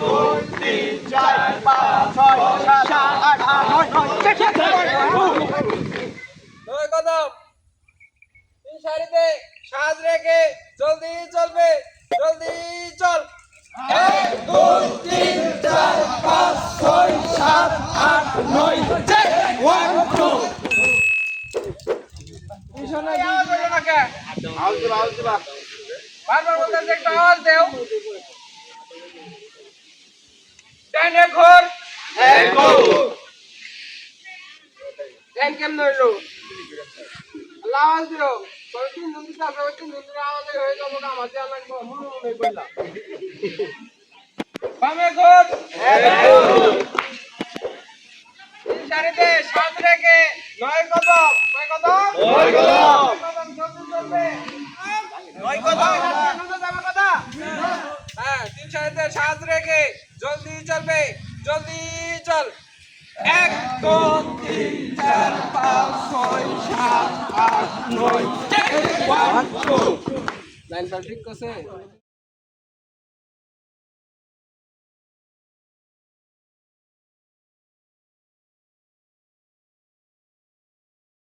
দুই তিন চার পাঁচ ছয় সাত আট নয় নয় কদম তিন সারিতে সাজ রেখে জলদি চলবে জলদি চল এক দুই তিন চার পাঁচ ছয় সাত আট নয় ওয়ান টু আওয়াজ হলো না কে বারবার বলতেছে একটা আওয়াজ দেও টেনে ঘোর টেন কেমন হইলো আল্লাহ আওয়াজ দিও তোর তিন দিন দিতে হবে তিন দিন ধরে আওয়াজ হয়ে যাবো না আমার দেওয়া লাগবে মুরু নেই বললা বামে ঘোর তিন সারিতে সাত রেখে নয় কদম জলদি চলবে হ্যাঁ তিন সারিতে সাত রেখে জলদি চলবে জলদি চল এক দুই তিন চার পাঁচ ছয় সাত আট নয় লাইনটা ঠিক আছে।